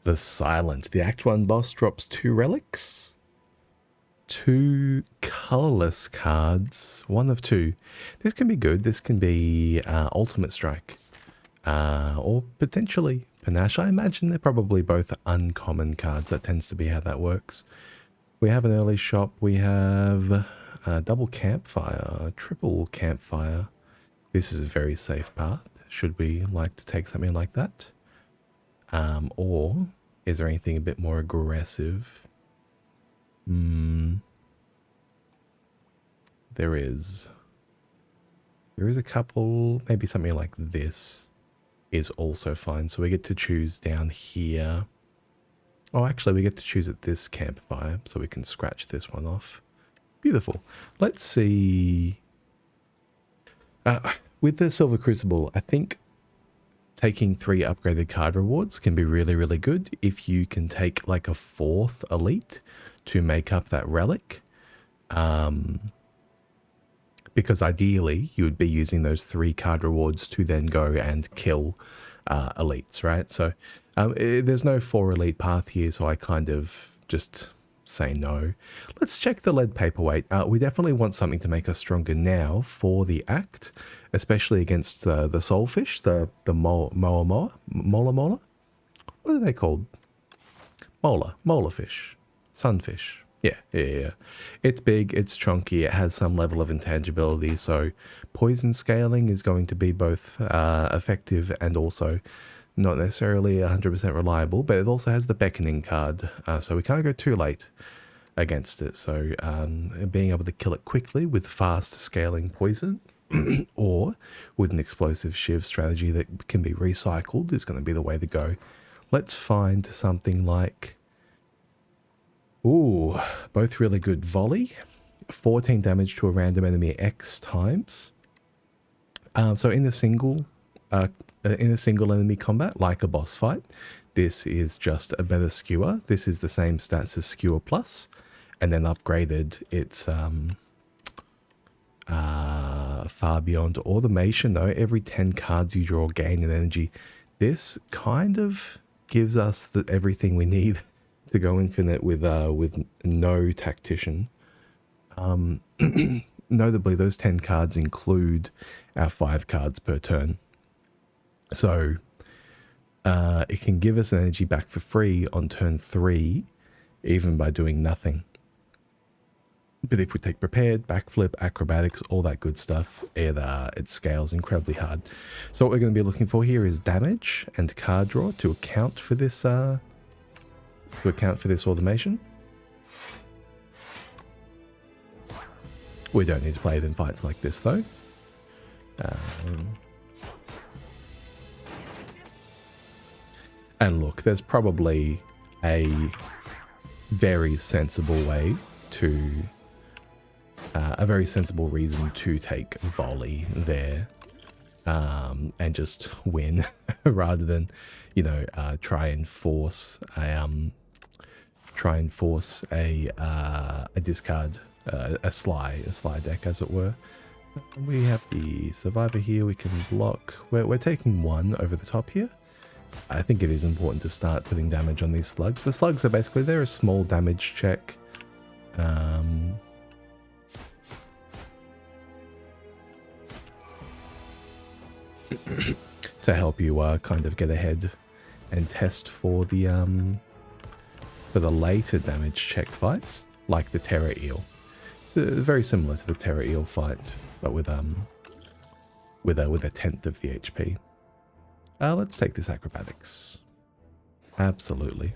The Silent. The Act 1 boss drops 2 relics. 2 colorless cards. 1 of 2. This can be good. This can be Ultimate Strike. Or potentially Panache. I imagine they're probably both uncommon cards. That tends to be how that works. We have an early shop. We have double campfire, triple campfire. This is a very safe path. Should we like to take something like that? Or is there anything a bit more aggressive? There is. There is a couple. Maybe something like this is also fine. So we get to choose down here. Oh, actually, we get to choose at this campfire, so we can scratch this one off. Beautiful. Let's see. With the Silver Crucible, I think taking 3 upgraded card rewards can be really, really good if you can take like a 4th elite to make up that relic. Because ideally, you would be using those 3 card rewards to then go and kill elites, right? So there's no 4 elite path here, so I kind of just say no. Let's check the lead paperweight. We definitely want something to make us stronger now for the act, especially against the soulfish, the mola. What are they called? Mola fish, sunfish. Yeah. It's big, it's chunky, it has some level of intangibility, so poison scaling is going to be both effective and also not necessarily 100% reliable, but it also has the beckoning card, so we can't go too late against it. So being able to kill it quickly with fast scaling poison or with an explosive shiv strategy that can be recycled is going to be the way to go. Let's find something like... Ooh, both really good. Volley, 14 damage to a random enemy X times. So in a single enemy combat, like a boss fight, this is just a better skewer. This is the same stats as skewer plus, and then upgraded, it's far beyond automation though. Every 10 cards you draw gain an energy. This kind of gives us everything we need to go infinite with no tactician. Notably, those 10 cards include our 5 cards per turn. So it can give us energy back for free on turn 3, even by doing nothing. But if we take prepared, backflip, acrobatics, all that good stuff, it scales incredibly hard. So what we're going to be looking for here is damage and card draw to account for this automation. We don't need to play it in fights like this though. And look, there's probably a very sensible way to, a very sensible reason to take volley there, and just win rather than, you know, try and force a discard, a sly deck, as it were. We have the survivor here. We can block. We're taking 1 over the top here. I think it is important to start putting damage on these slugs. The slugs are basically, they're a small damage check. To help you kind of get ahead and test for the later damage check fights, like the Terror Eel. Very similar to the Terror Eel fight, but with a 10th of the HP. Let's take this acrobatics. Absolutely.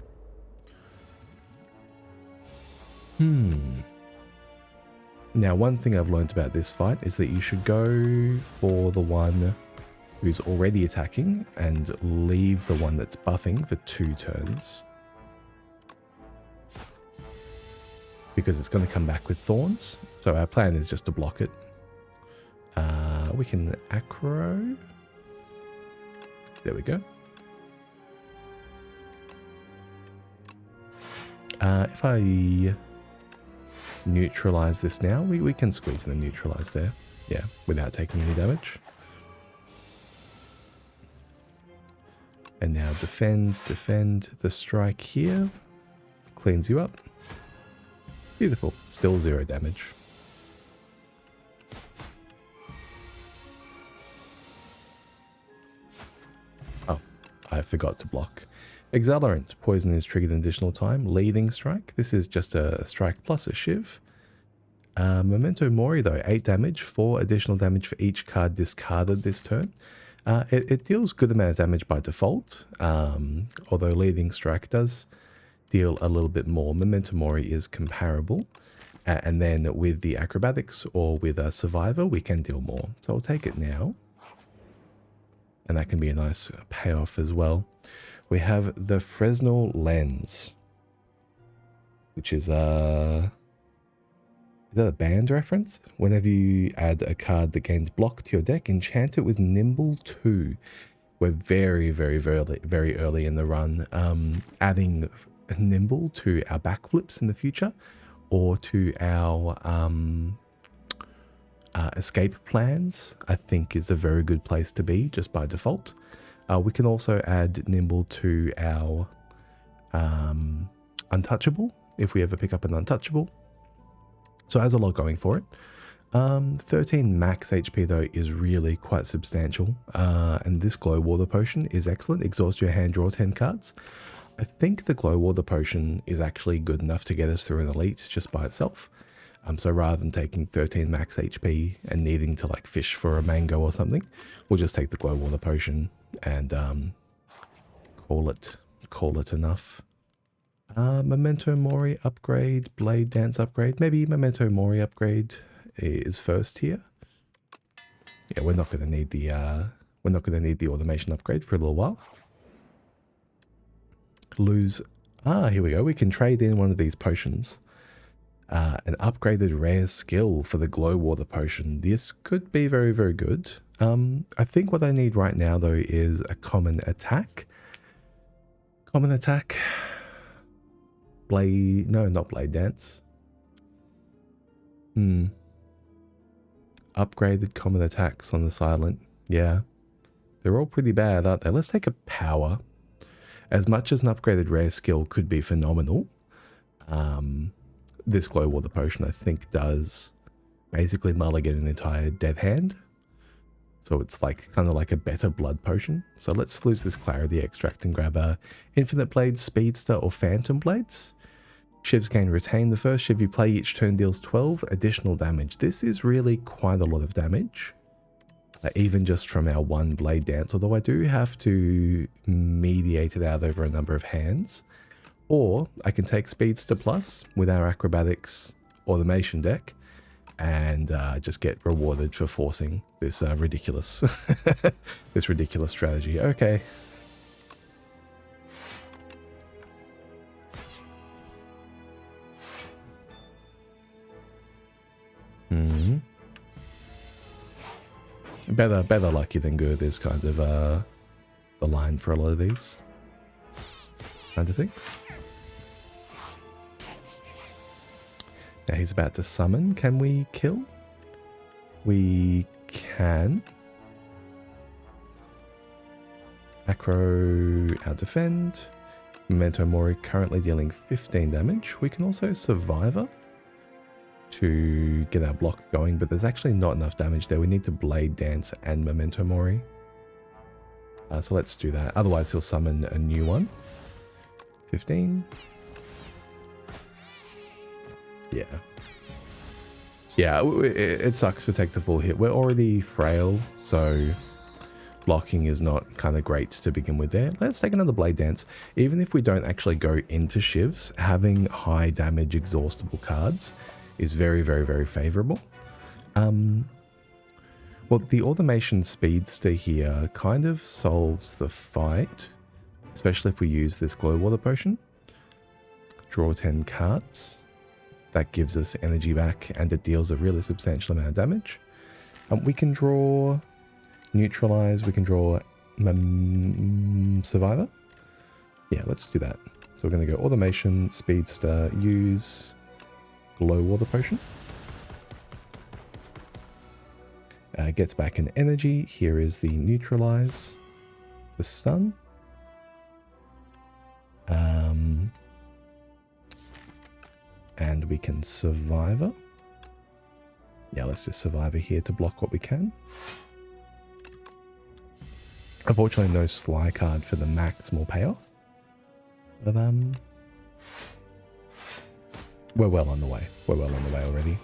Now, one thing I've learned about this fight is that you should go for the one who's already attacking and leave the one that's buffing for 2 turns. Because it's going to come back with thorns. So our plan is just to block it. We can acro. There we go. If I neutralize this now, we can squeeze in and neutralize there. Yeah, without taking any damage. And now defend, defend. The strike here cleans you up. Beautiful. Still 0 damage. Oh, I forgot to block. Accelerant. Poison is triggered an additional time. Leading strike. This is just a strike plus a shiv. Memento Mori though, 8 damage, 4 additional damage for each card discarded this turn. It deals good amount of damage by default, although Leading Strike does deal a little bit more. Memento Mori is comparable, and then with the Acrobatics or with a Survivor, we can deal more. So I'll take it now, and that can be a nice payoff as well. We have the Fresnel Lens, which is is that a band reference? Whenever you add a card that gains block to your deck, enchant it with Nimble 2. We're very early in the run. Adding Nimble to our backflips in the future, or to our escape plans, I think is a very good place to be, just by default. We can also add Nimble to our Untouchable, if we ever pick up an Untouchable. So it has a lot going for it. 13 max HP though is really quite substantial. And this Glow Water Potion is excellent. Exhaust your hand, draw 10 cards. I think the Glow Water Potion is actually good enough to get us through an elite just by itself. So rather than taking 13 max HP and needing to like fish for a mango or something, we'll just take the Glow Water Potion and call it enough. Memento Mori upgrade, Blade Dance upgrade. Maybe Memento Mori upgrade is first here. Yeah, we're not going to need the automation upgrade for a little while. Lose. Here we go. We can trade in one of these potions. An upgraded rare skill for the Glow Water Potion. This could be very good. I think what I need right now though is a common attack. Common attack. Blade, no, not Blade Dance. Upgraded common attacks on the silent. Yeah. They're all pretty bad, aren't they? Let's take a power. As much as an upgraded rare skill could be phenomenal, this Glow Water Potion I think does basically mulligan an entire dead hand. So it's like kind of like a better blood potion. So let's lose this Clarity Extract and grab a Infinite Blades, Speedster, or Phantom Blades. Shivs gain retain. The first shiv you play each turn deals 12 additional damage. This is really quite a lot of damage, even just from our one Blade Dance, although I do have to mediate it out over a number of hands. Or I can take Speedster Plus with our Acrobatics automation deck and just get rewarded for forcing this ridiculous this ridiculous strategy. Okay. Better lucky than good is kind of the line for a lot of these kind of things. Now he's about to summon. Can we kill? We can. Acro out defend. Memento Mori currently dealing 15 damage. We can also Survivor to get our block going, but there's actually not enough damage there. We need to Blade Dance and Memento Mori. So let's do that. Otherwise he'll summon a new one. 15. Yeah. Yeah, it sucks to take the full hit. We're already frail, so blocking is not kind of great to begin with there. Let's take another Blade Dance. Even if we don't actually go into shivs, having high damage exhaustible cards is very favorable. Well, the automation Speedster here kind of solves the fight, especially if we use this Glow Water Potion. Draw 10 cards. That gives us energy back and it deals a really substantial amount of damage. We can draw Neutralize, we can draw Survivor. Yeah, let's do that. So we're going to go Automation, Speedster, use Glow Water Potion. Gets back an energy. Here is the Neutralize, the stun. And we can Survivor. Yeah, let's just Survivor here to block what we can. Unfortunately, no Sly card for the maximal payoff. But, we're well on the way. We're well on the way already.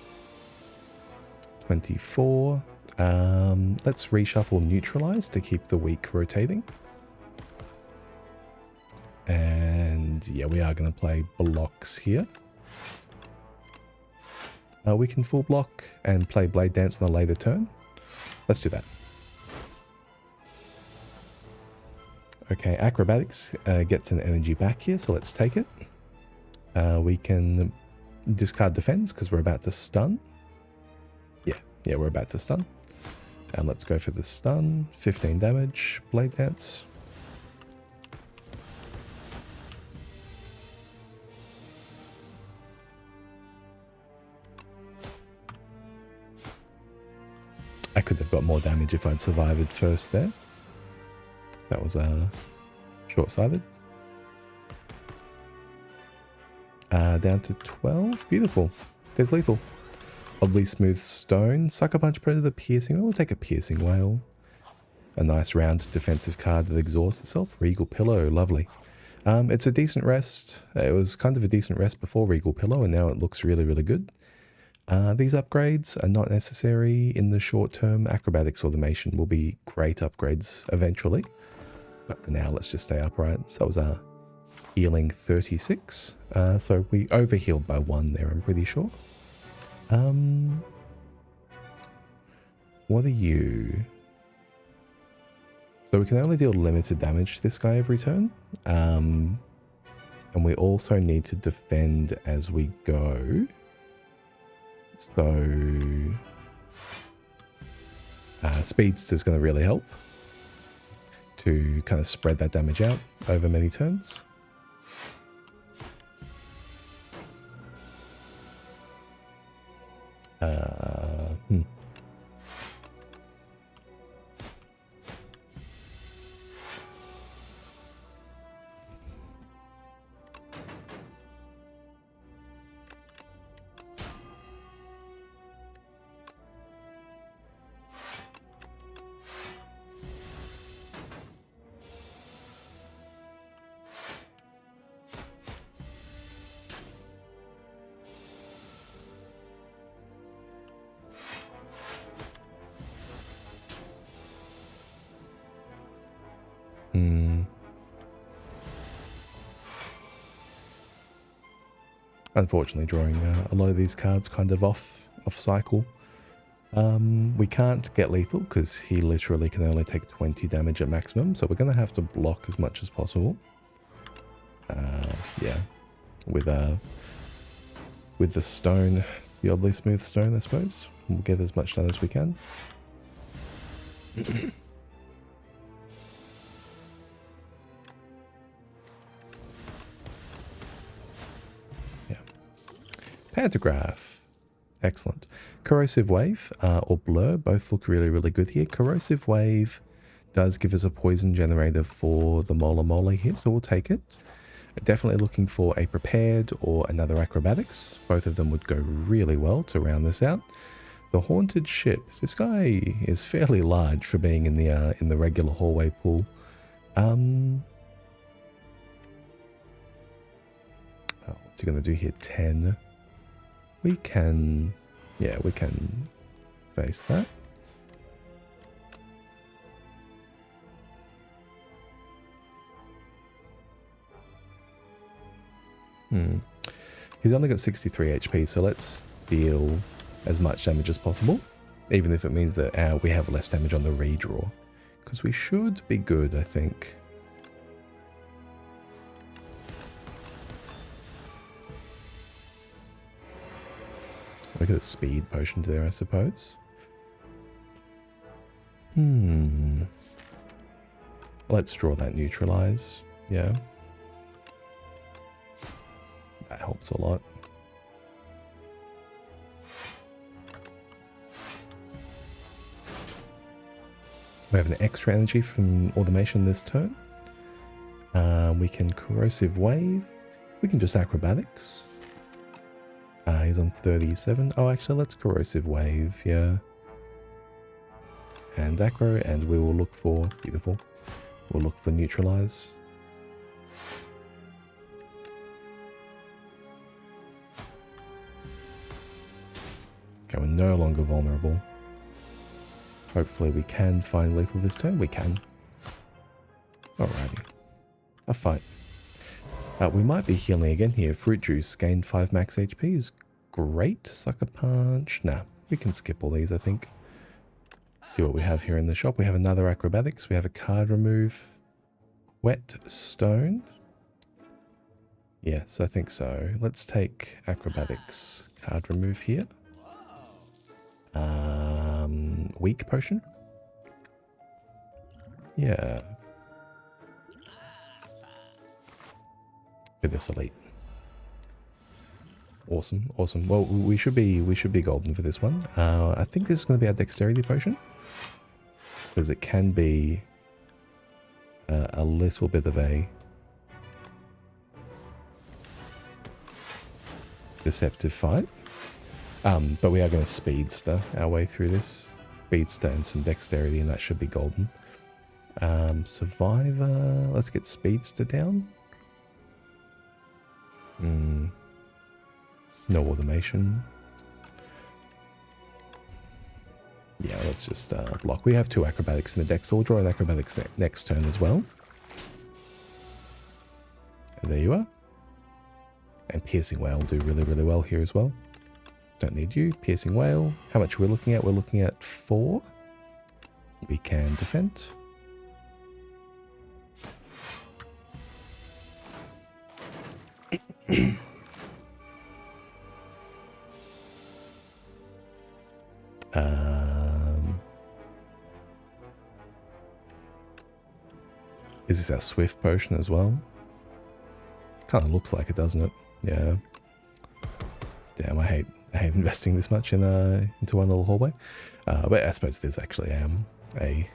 24. Let's reshuffle Neutralize to keep the weak rotating. And yeah, we are going to play blocks here. We can full block and play Blade Dance on a later turn. Let's do that. Okay, Acrobatics gets an energy back here, so let's take it. We can discard Defense because we're about to stun. Yeah, we're about to stun. And let's go for the stun. 15 damage, Blade Dance. I could have got more damage if I'd survived first there. That was short-sighted. Down to 12. Beautiful. There's lethal. Oddly Smooth Stone. Sucker Punch Predator Piercing. We'll take a Piercing Whale. A nice round defensive card that exhausts itself. Regal Pillow. Lovely. It's a decent rest. It was kind of a decent rest before Regal Pillow, and now it looks really, really good. These upgrades are not necessary in the short term. Acrobatics Automation will be great upgrades eventually. But for now, let's just stay upright. So that was our healing 36. So we overhealed by 1 there, I'm pretty sure. What are you? So we can only deal limited damage to this guy every turn. And we also need to defend as we go. So Speedster's going to really help to kind of spread that damage out over many turns. Unfortunately, drawing a lot of these cards kind of off cycle. We can't get lethal because he literally can only take 20 damage at maximum, so we're going to have to block as much as possible. Yeah, with the stone, the Oddly Smooth Stone, I suppose. We'll get as much done as we can. Pantograph. Excellent. Corrosive Wave or Blur both look really, really good here. Corrosive Wave does give us a poison generator for the Mola Mola here, so we'll take it. Definitely looking for a Prepared or another Acrobatics. Both of them would go really well to round this out. The Haunted Ship. This guy is fairly large for being in the regular hallway pool. What's he going to do here? 10. We can, yeah, we can face that. He's only got 63 HP, so let's deal as much damage as possible, even if it means that we have less damage on the redraw, because we should be good, I think. Look at the speed potion there, I suppose. Let's draw that Neutralize. Yeah. That helps a lot. We have an extra energy from automation this turn. We can corrosive wave. We can just acrobatics. He's on 37. Oh, actually, let's corrosive wave, yeah. And acro, and we will look for, beautiful, we'll look for neutralize. Okay, we're no longer vulnerable. Hopefully we can find lethal this turn. We can. Alrighty. A fight. We might be healing again here. Fruit juice gained 5 max HP is great. Sucker punch. Nah, we can skip all these, I think. See what we have here in the shop. We have another acrobatics. We have a card remove. Wet stone. Yes, I think so. Let's take acrobatics. Card remove here. Weak potion. Yeah. For this elite. Awesome, awesome. Well, we should be golden for this one. I think this is going to be our dexterity potion, because it can be a little bit of a deceptive fight. But we are going to speedster our way through this. Speedster and some dexterity, and that should be golden. Survivor. Let's get speedster down. No automation. Yeah, let's just block. We have 2 acrobatics in the deck, so we'll draw an acrobatics next turn as well. And there you are. And piercing whale will do really, really well here as well. Don't need you. Piercing whale. How much we're looking at? We're looking at 4. We can defend. Is this our swift potion as well? Kind of looks like it, doesn't it? Yeah. Damn, I hate investing this much in into one little hallway. But I suppose there's actually a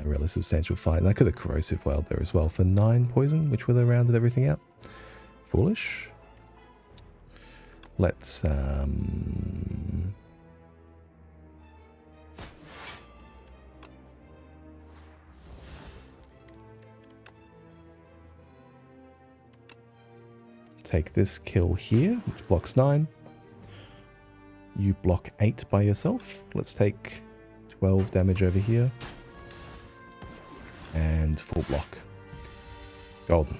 really substantial fight. And I could have corrosive whaled there as well for 9 poison, which would have rounded everything out. Foolish. Let's take this kill here, which blocks 9. You block 8 by yourself. Let's take 12 damage over here. And full block. Golden.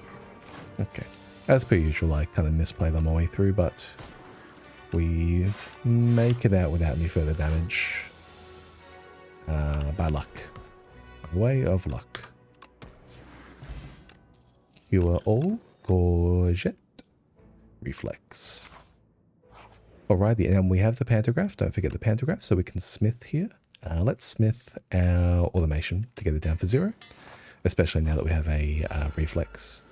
Okay. As per usual, I kind of misplayed on my way through, but we make it out without any further damage. By luck. By way of luck. You are all gorget. Reflex. Alrighty, and we have the pantograph. Don't forget the pantograph, so we can smith here. Let's smith our automation to get it down for 0, especially now that we have a reflex.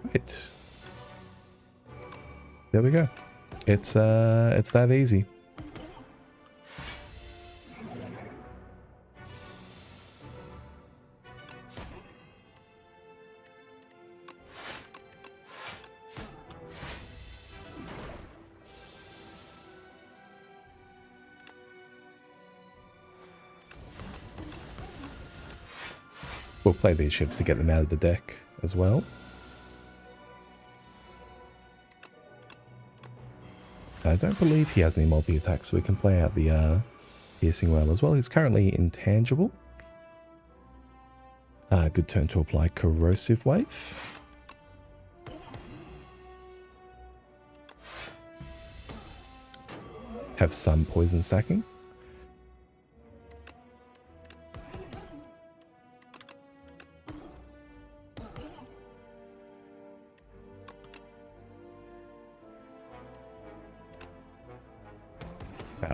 Alright. There we go. It's that easy. We'll play these ships to get them out of the deck as well. I don't believe he has any multi-attacks, so we can play out the piercing whale as well. He's currently intangible. Good turn to apply corrosive wave. Have some poison stacking.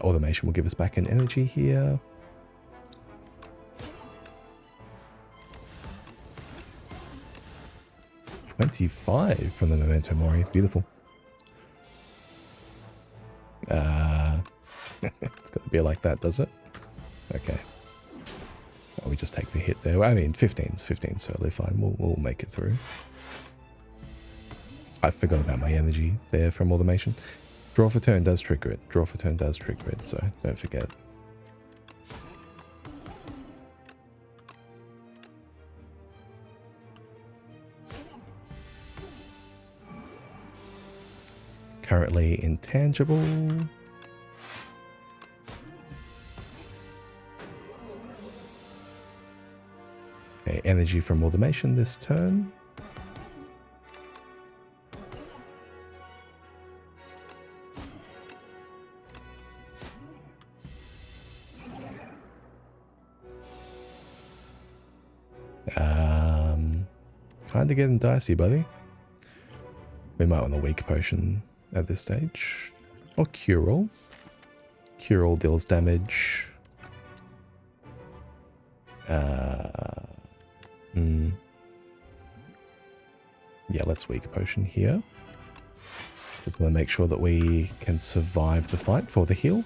Automation will give us back an energy here. $25 from the Memento Mori. Beautiful. It's got to be like that, does it? Okay. we just take the hit there. I mean, 15's totally fine. We'll make it through. I forgot about my energy there from automation. Draw for turn does trigger it. Draw for turn does trigger it, so don't forget. Currently intangible. Okay, energy from automation this turn. Kind of getting dicey, buddy. We might want a weak potion at this stage. Or Cure All. Cure All deals damage. Yeah, let's weak potion here. Just want to make sure that we can survive the fight for the heal.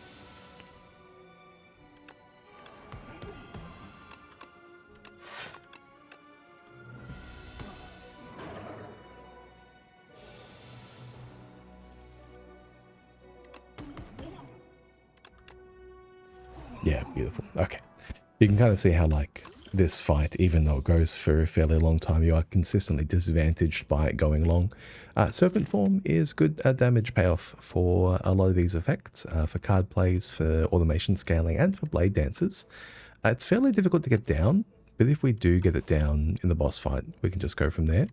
Yeah, beautiful. Okay. You can kind of see how, like, this fight, even though it goes for a fairly long time, you are consistently disadvantaged by it going long. Serpent Form is good damage payoff for a lot of these effects, for card plays, for automation scaling, and for blade dancers. It's fairly difficult to get down, but if we do get it down in the boss fight, we can just go from there.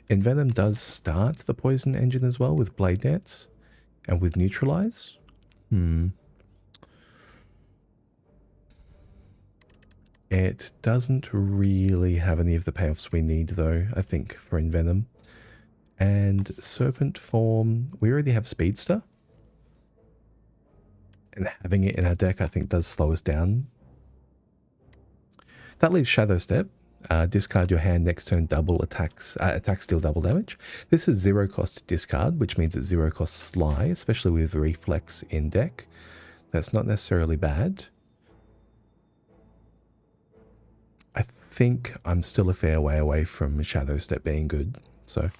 Envenom does start the poison engine as well with blade dance and with neutralize. It doesn't really have any of the payoffs we need, though, I think, for Envenom. And Serpent Form, we already have Speedster. And having it in our deck, I think, does slow us down. That leaves Shadow Step. Discard your hand next turn, double attacks, deal double damage. This is 0 cost discard, which means it's 0 cost Sly, especially with Reflex in deck. That's not necessarily bad. I think I'm still a fair way away from Shadow Step being good. So,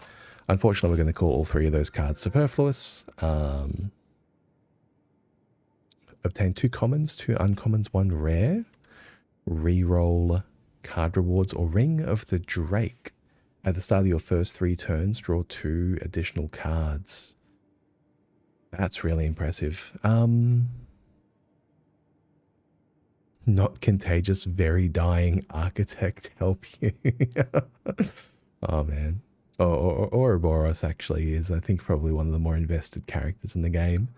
unfortunately, we're going to call all 3 of those cards superfluous. Obtain 2 commons, 2 uncommons, 1 rare. Reroll card rewards or Ring of the Drake. At the start of your first 3 turns, draw 2 additional cards. That's really impressive. Not contagious, very dying architect help you. Oh man. Ouroboros actually is, I think, probably one of the more invested characters in the game.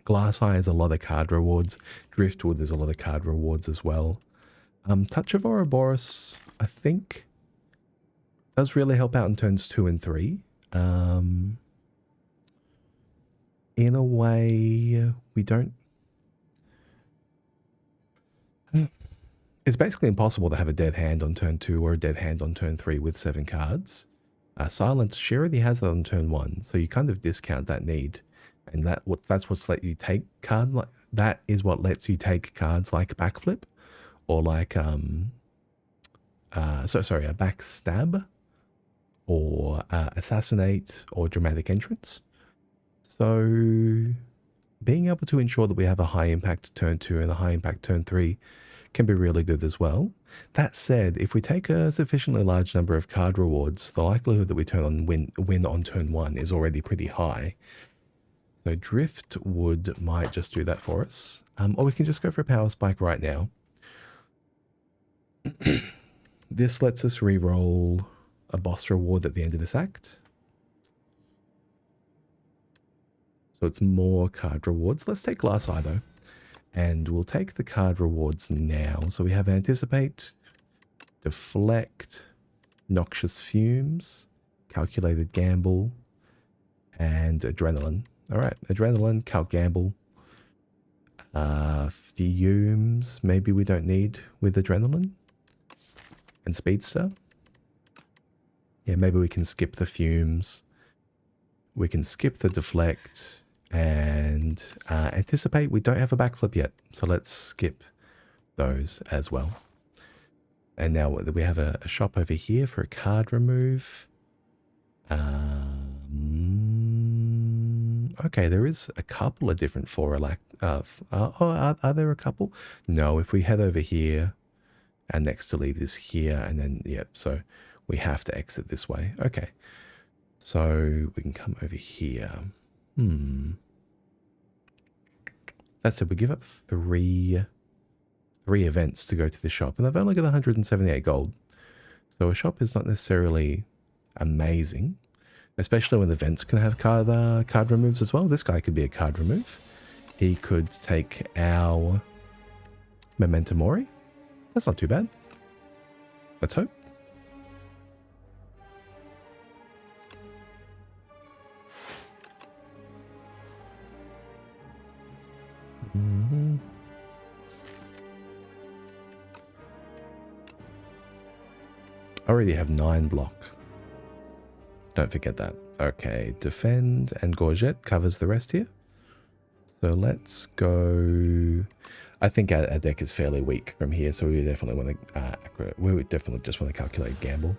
Glass Eye has a lot of card rewards. Driftwood has a lot of card rewards as well. Touch of Ouroboros, I think, does really help out in turns 2 and 3. In a way, we don't... It's basically impossible to have a dead hand on turn 2 or a dead hand on turn 3 with 7 cards. Silence, she already has that on turn 1, so you kind of discount that need. And that's what's let you take card like that is what lets you take cards like Backflip or like a Backstab or Assassinate or Dramatic Entrance. So being able to ensure that we have a high impact turn 2 and a high impact turn 3 can be really good as well. That said, if we take a sufficiently large number of card rewards, the likelihood that we win on turn 1 is already pretty high. So Driftwood might just do that for us. Or we can just go for a Power Spike right now. This lets us re-roll a boss reward at the end of this act. So it's more card rewards. Let's take Glass Eye though. And we'll take the card rewards now. So we have Anticipate, Deflect, Noxious Fumes, Calculated Gamble, and Adrenaline. Alright, Adrenaline, Calc Gamble. Fumes, maybe we don't need with Adrenaline. And Speedster. Yeah, maybe we can skip the Fumes. We can skip the Deflect. And anticipate, we don't have a backflip yet. So let's skip those as well. And now we have a shop over here for a card remove. Okay, there is a couple of different are there a couple? No, if we head over here, our next delete is here, and then, yep, so we have to exit this way. Okay, so we can come over here. That's it, we give up three events to go to the shop, and I've only got 178 gold. So a shop is not necessarily amazing, especially when events can have card removes as well. This guy could be a card remove. He could take our Memento Mori. That's not too bad. Let's hope. I already have 9 block. Don't forget that. Okay, defend and Gorget covers the rest here. So let's go. I think our deck is fairly weak from here, so we definitely want to we would definitely just want to calculate gamble.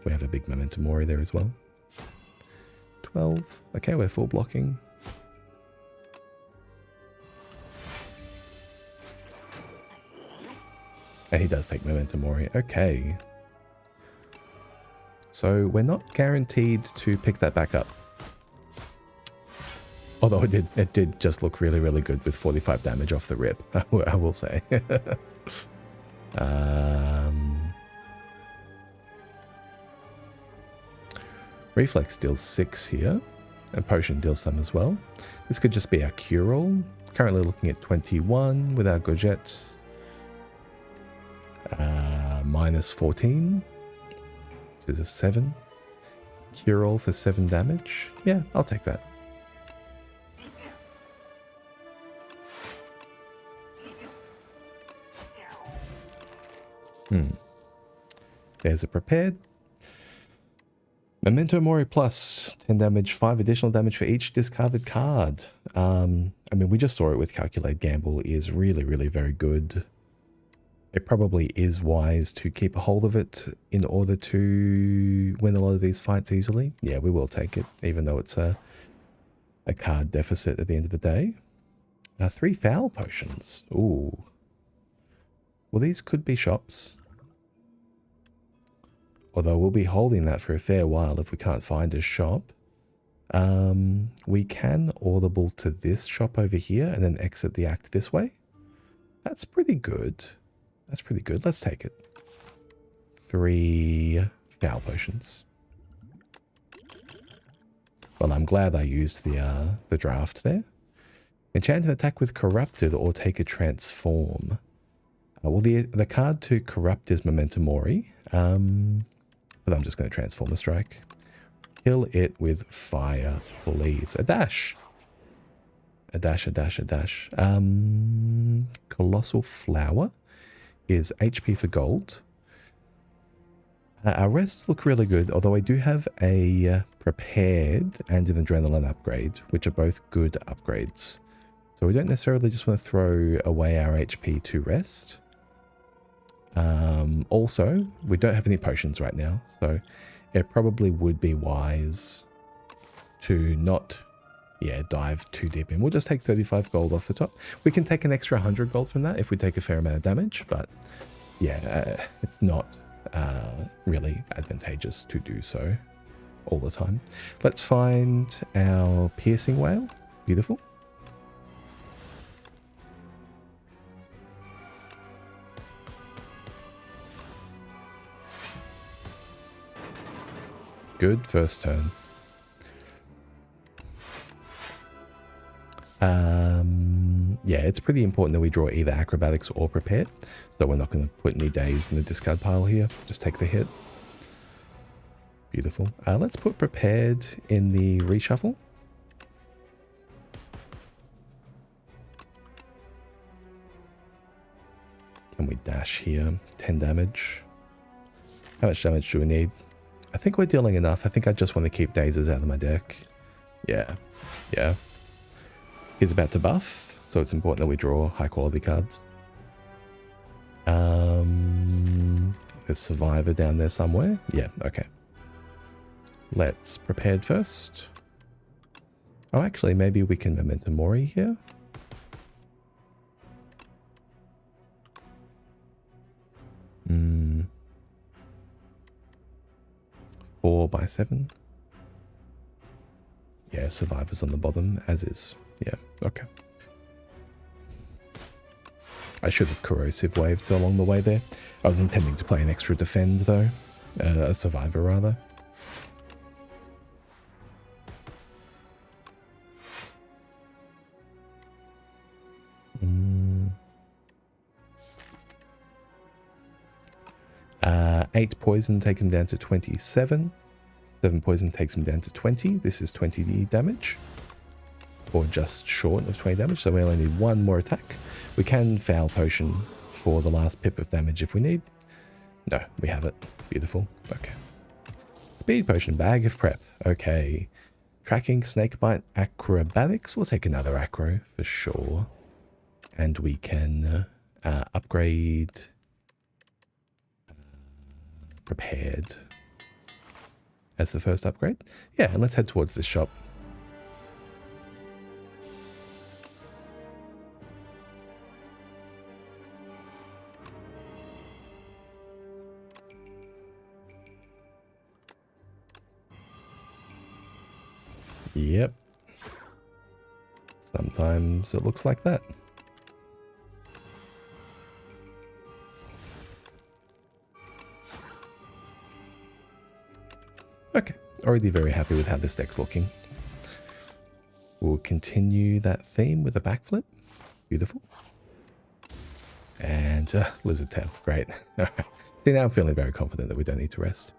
We have a big Memento Mori there as well. 12. Okay, we're full blocking. And he does take Memento Mori. Okay. So we're not guaranteed to pick that back up. Although it did just look really, really good with 45 damage off the rip, I will say. Reflex deals 6 here, and Potion deals some as well. This could just be our cure-all. Currently looking at 21 with our Gorget. Minus 14. Which is a 7. Cure-all for 7 damage. Yeah, I'll take that. There's a prepared. Memento Mori plus 10 damage, 5 additional damage for each discarded card. I mean, we just saw it with Calculate Gamble is really, really very good. It probably is wise to keep a hold of it in order to win a lot of these fights easily. Yeah, we will take it, even though it's a card deficit at the end of the day. 3 foul potions. Ooh. Well, these could be shops. Although we'll be holding that for a fair while if we can't find a shop. We can audible to this shop over here and then exit the act this way. That's pretty good. That's pretty good. Let's take it. 3 foul potions. Well, I'm glad I used the draft there. Enchant an attack with Corrupted or take a transform. Well, the card to corrupt is Memento Mori. But I'm just going to transform a strike. Kill it with fire, please. A dash. A dash, a dash, a dash. Colossal Flower is HP for gold. Our rests look really good, although I do have a prepared and an adrenaline upgrade, which are both good upgrades. So we don't necessarily just want to throw away our HP to rest. Also, we don't have any potions right now, so it probably would be wise to not, dive too deep in. We'll just take 35 gold off the top. We can take an extra 100 gold from that if we take a fair amount of damage, but yeah, it's not really advantageous to do so all the time. Let's find our piercing whale. Beautiful. Good first turn. Yeah, it's pretty important that we draw either acrobatics or prepared. So we're not going to put any dazed in the discard pile here. Just take the hit. Beautiful. Let's put prepared in the reshuffle. Can we dash here? 10 damage. How much damage do we need? I think we're dealing enough. I think I just want to keep dazes out of my deck. Yeah. He's about to buff, so it's important that we draw high quality cards. There's Survivor down there somewhere. Yeah, okay. Let's Prepared first. Oh, actually, maybe we can Memento Mori here. Hmm. 4x7. Yeah, Survivor's on the bottom, as is. Yeah, okay. I should have corrosive waved along the way there. I was intending to play an extra defend though. A Survivor rather. Mm. 8 poison take him down to 27. 7 poison takes him down to 20. This is 20 damage. Or just short of 20 damage, so we only need 1 more attack. We can Foul Potion for the last pip of damage if we need. No, we have it. Beautiful. Okay. Speed Potion, Bag of Prep. Okay. Tracking, Snakebite, Acrobatics. We'll take another Acro for sure. And we can upgrade Prepared as the first upgrade. Yeah, and let's head towards this shop. Yep. Sometimes it looks like that. Okay, already very happy with how this deck's looking. We'll continue that theme with a backflip. Beautiful. And Lizard Tail, great. All right. See, now I'm feeling very confident that we don't need to rest.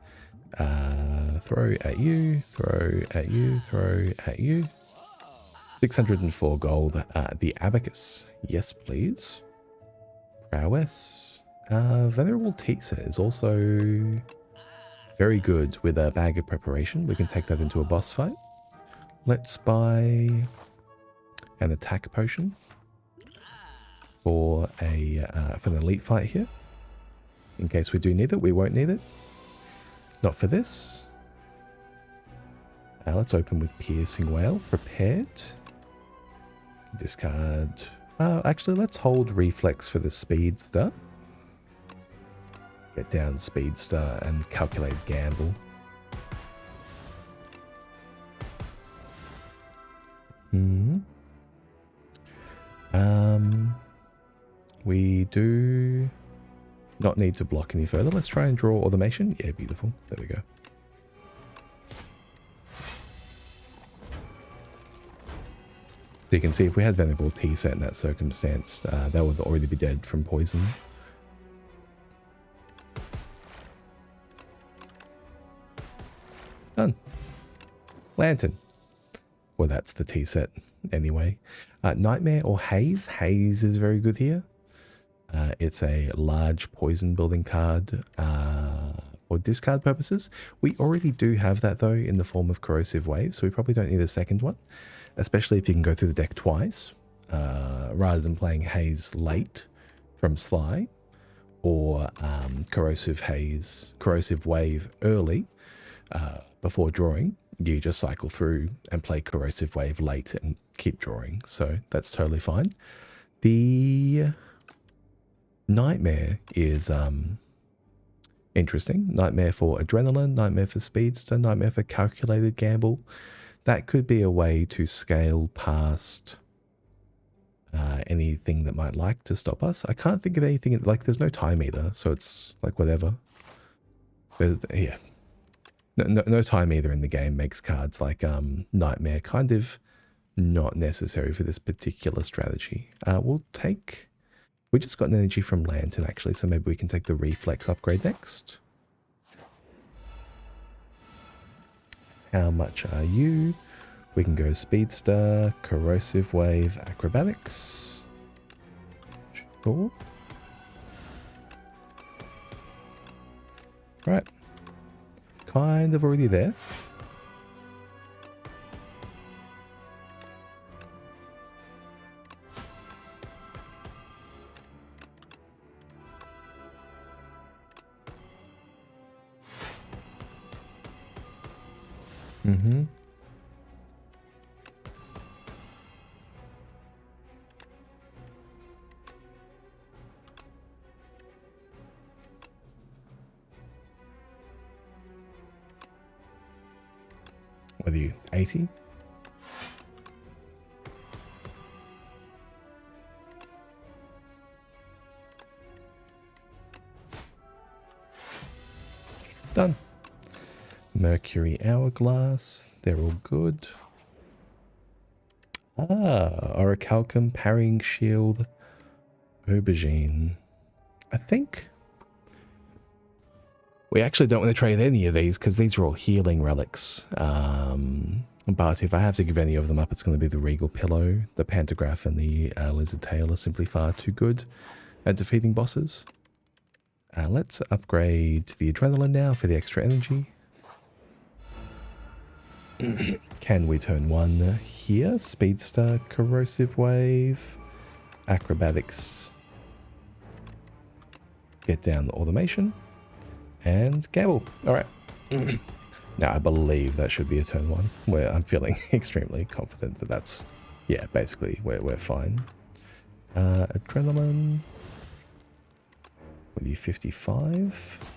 Throw at you, throw at you, throw at you. 604 gold. The Abacus. Yes, please. Prowess. Venerable Teaser is also very good with a Bag of Preparation. We can take that into a boss fight. Let's buy an attack potion for an elite fight here. In case we do need it, we won't need it. Not for this. Let's open with Piercing Whale. Prepared. Discard. Actually, let's hold Reflex for the Speedster. Get down Speedster and calculate Gamble. We do not need to block any further. Let's try and draw Automation. Yeah, beautiful. There we go. So you can see if we had Venerable T-set in that circumstance, that would already be dead from poison. Done. Lantern. Well, that's the T-set anyway. Nightmare or Haze. Haze is very good here. It's a large poison building card for discard purposes. We already do have that though in the form of Corrosive Wave, so we probably don't need a second one, especially if you can go through the deck twice rather than playing Haze late from Sly or Corrosive Wave early before drawing. You just cycle through and play Corrosive Wave late and keep drawing, so that's totally fine. The Nightmare is interesting. Nightmare for Adrenaline, Nightmare for Speedster, Nightmare for Calculated Gamble. That could be a way to scale past anything that might like to stop us. I can't think of anything, like there's no time either, so it's like whatever. But yeah. No time either in the game makes cards like Nightmare kind of not necessary for this particular strategy. We just got an energy from Lantern actually, so maybe we can take the Reflex upgrade next. How much are you? We can go Speedster, Corrosive Wave, Acrobatics. Sure. Right. Kind of already there. Mm-hmm. What are you, 80? Done. Mercury Hourglass. They're all good. Orichalcum, Parrying Shield, Aubergine. I think we actually don't want to trade any of these because these are all healing relics. But if I have to give any of them up, it's going to be the Regal Pillow, the Pantograph, and the Lizard Tail are simply far too good at defeating bosses. Let's upgrade the Adrenaline now for the extra energy. Can we turn one here? Speedster, Corrosive Wave, Acrobatics, get down the automation, and gamble. Alright. Now I believe that should be a turn one, where I'm feeling extremely confident that that's, yeah, basically we're fine. Adrenaline. What are you, 55?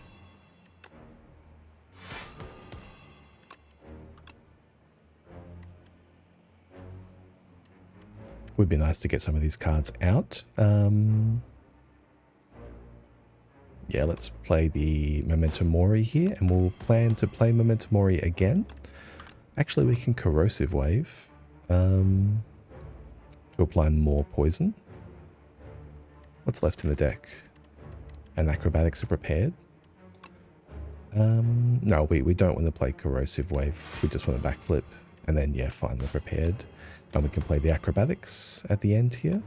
Would be nice to get some of these cards out. Yeah, let's play the Memento Mori here, and we'll plan to play Memento Mori again. Actually, we can Corrosive Wave to apply more poison. What's left in the deck? And Acrobatics are prepared. No, we don't want to play Corrosive Wave. We just want to backflip, and then, yeah, fine, we're prepared. And we can play the Acrobatics at the end here.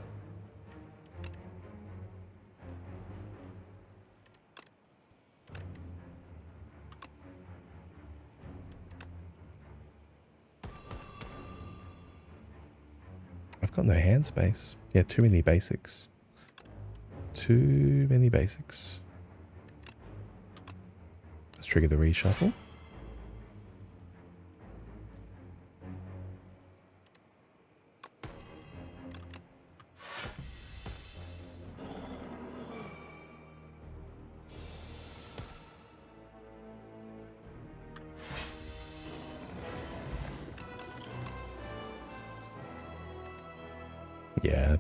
I've got no hand space. Yeah, too many basics. Too many basics. Let's trigger the reshuffle. Yeah.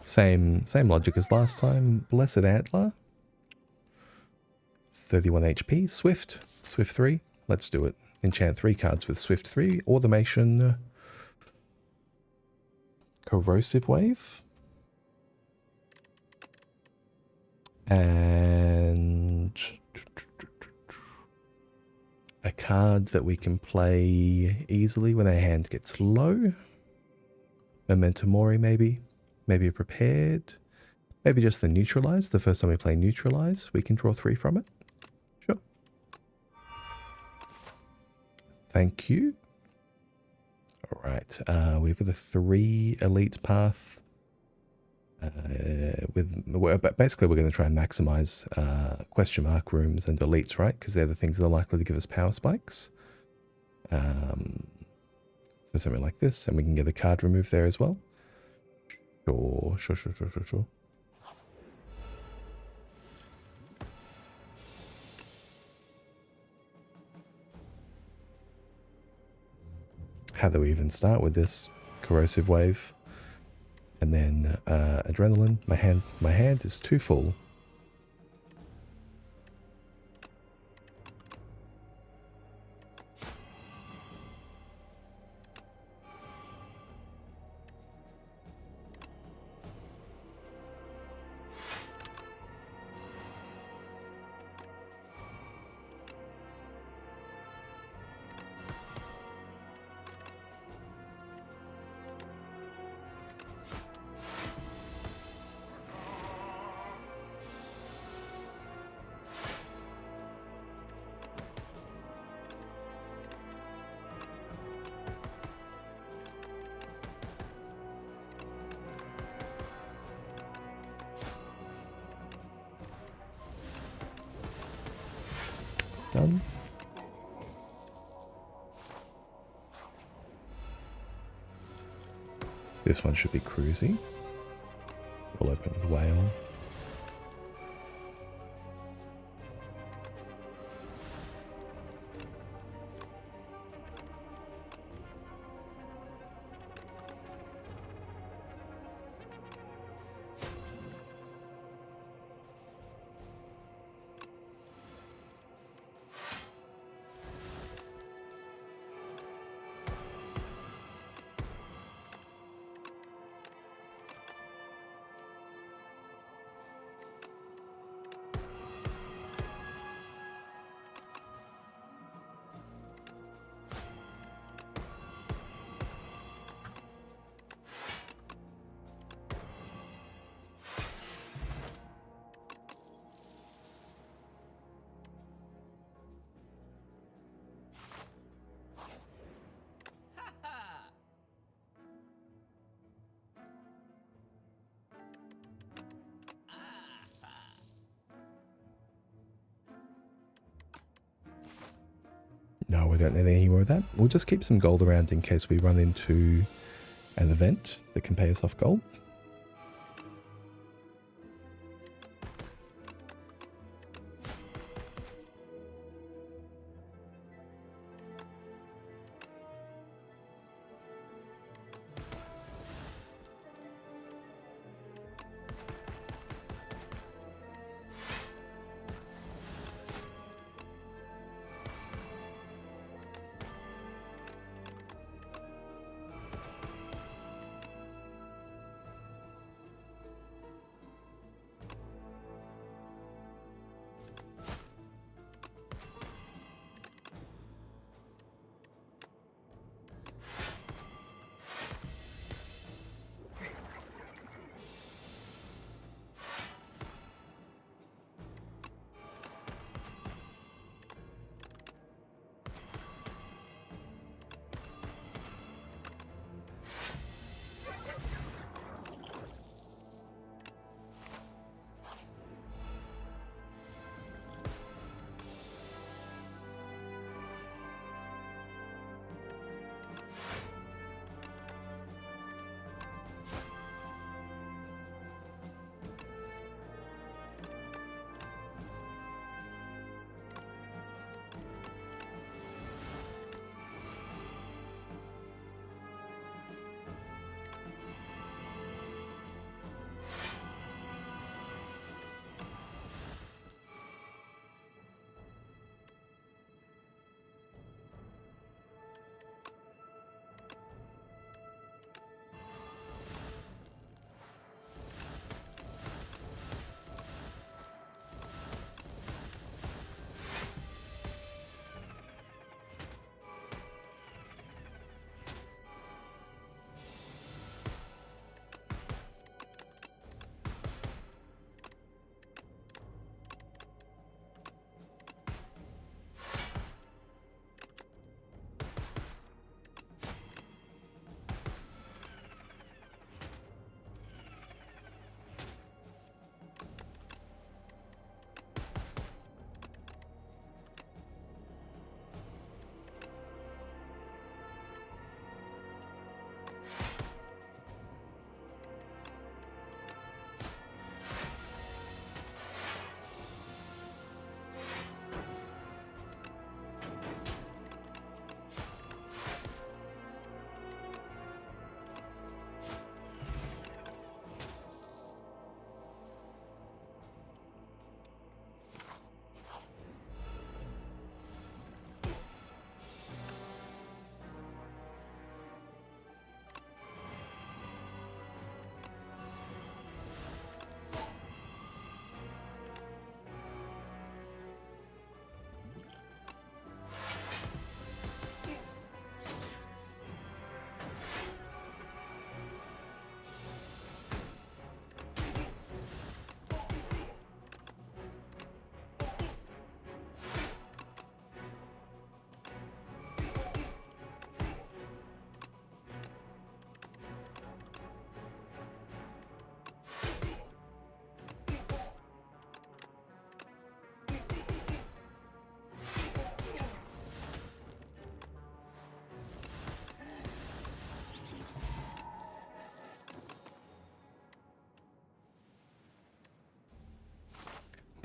Same logic as last time. Blessed Antler. 31 HP. Swift 3. Let's do it. Enchant 3 cards with Swift 3. Automation. Corrosive Wave. And a card that we can play easily when our hand gets low. Memento Mori, maybe. Maybe prepared. Maybe just the Neutralize. The first time we play Neutralize, we can draw 3 from it. Sure. Thank you. Alright, we've got a 3 elite path. Basically, we're going to try and maximize question mark rooms and elites, right? Because they're the things that are likely to give us power spikes. So something like this, and we can get a card removed there as well. Sure. How do we even start with this? Corrosive Wave. And then Adrenaline. My hand is too full. Done. This one should be cruisy. We'll open with whale. No, we don't need any more of that. We'll just keep some gold around in case we run into an event that can pay us off gold.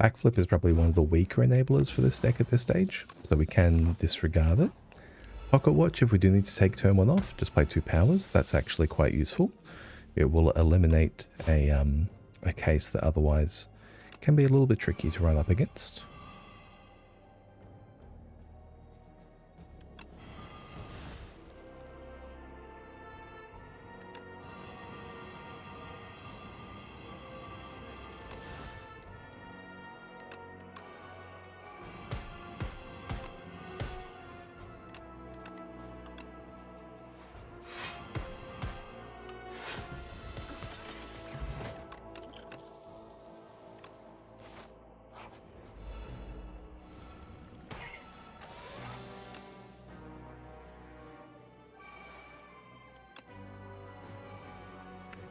Backflip is probably one of the weaker enablers for this deck at this stage, so we can disregard it. Pocket Watch, if we do need to take turn 1 off, just play 2 powers. That's actually quite useful. It will eliminate a case that otherwise can be a little bit tricky to run up against.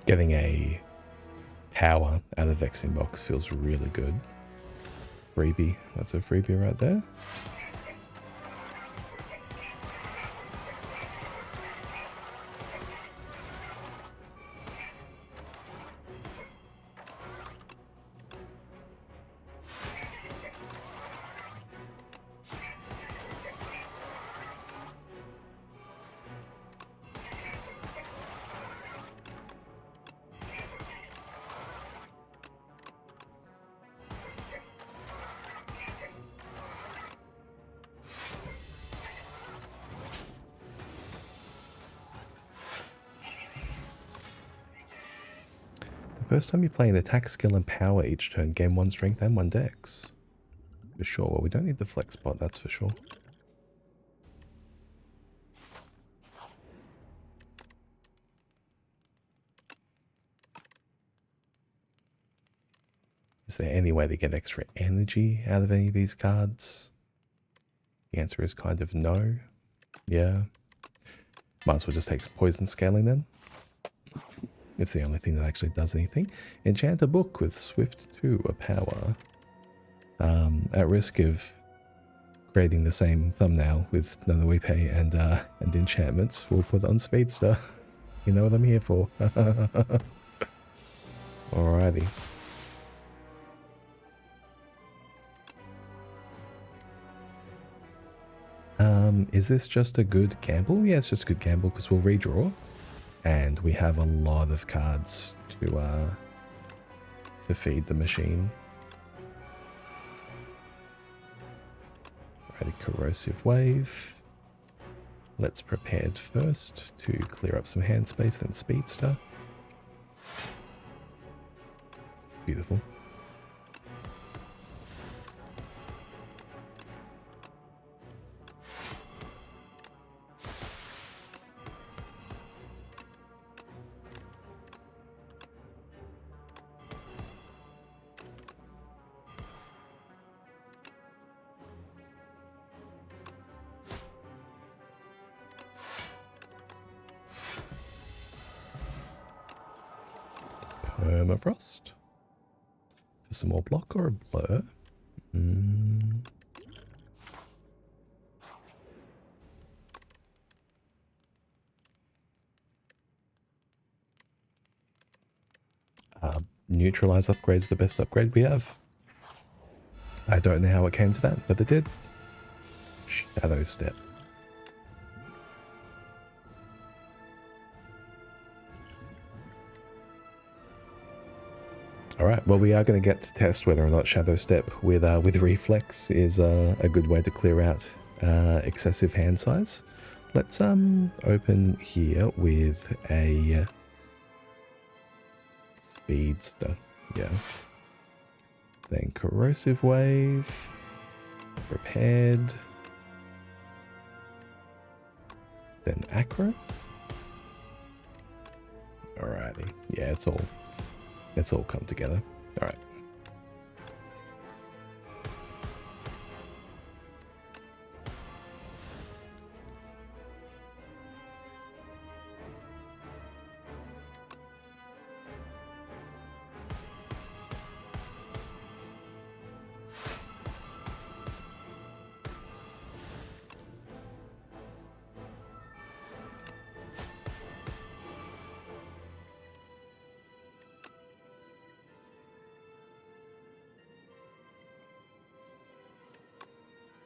Getting a power out of Vexing Box feels really good. Freebie, that's a freebie right there. First time you play an attack skill and power each turn, gain 1 strength and 1 dex. For sure. Well, we don't need the flex spot, that's for sure. Is there any way to get extra energy out of any of these cards? The answer is kind of no. Yeah. Might as well just take poison scaling then. It's the only thing that actually does anything. Enchant a book with Swift 2, a power. At risk of creating the same thumbnail with Nanoipe and enchantments, we'll put on Speedster. You know what I'm here for. Alrighty. Is this just a good gamble? Yeah, it's just a good gamble because we'll redraw. And we have a lot of cards to feed the machine. Ready, Corrosive Wave. Let's Prepared first to clear up some hand space, then Speedster. Beautiful. Permafrost. For some more block or a blur? Neutralize upgrade's the best upgrade we have. I don't know how it came to that, but it did. Shadow Step. Alright, well we are going to get to test whether or not Shadow Step with Reflex is a good way to clear out excessive hand size. Let's open here with a Speedster, yeah. Then Corrosive Wave, Prepared, then Acro. Alrighty, yeah, it's all come together. Alright.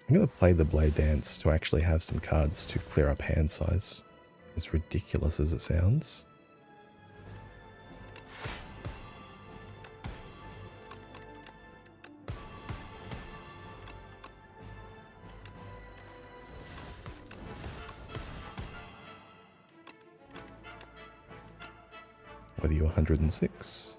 I'm going to play the Blade Dance to actually have some cards to clear up hand size. As ridiculous as it sounds. Whether you're 106.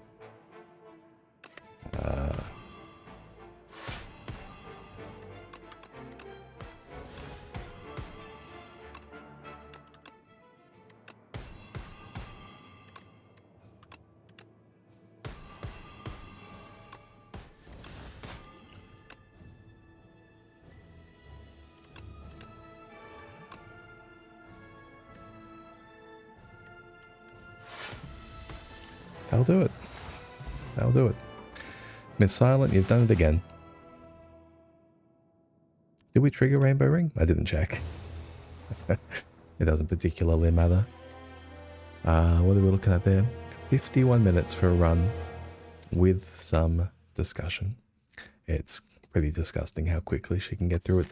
That'll do it. That'll do it. Miss Silent, you've done it again. Did we trigger Rainbow Ring? I didn't check. It doesn't particularly matter. What are we looking at there? 51 minutes for a run with some discussion. It's pretty disgusting how quickly she can get through it.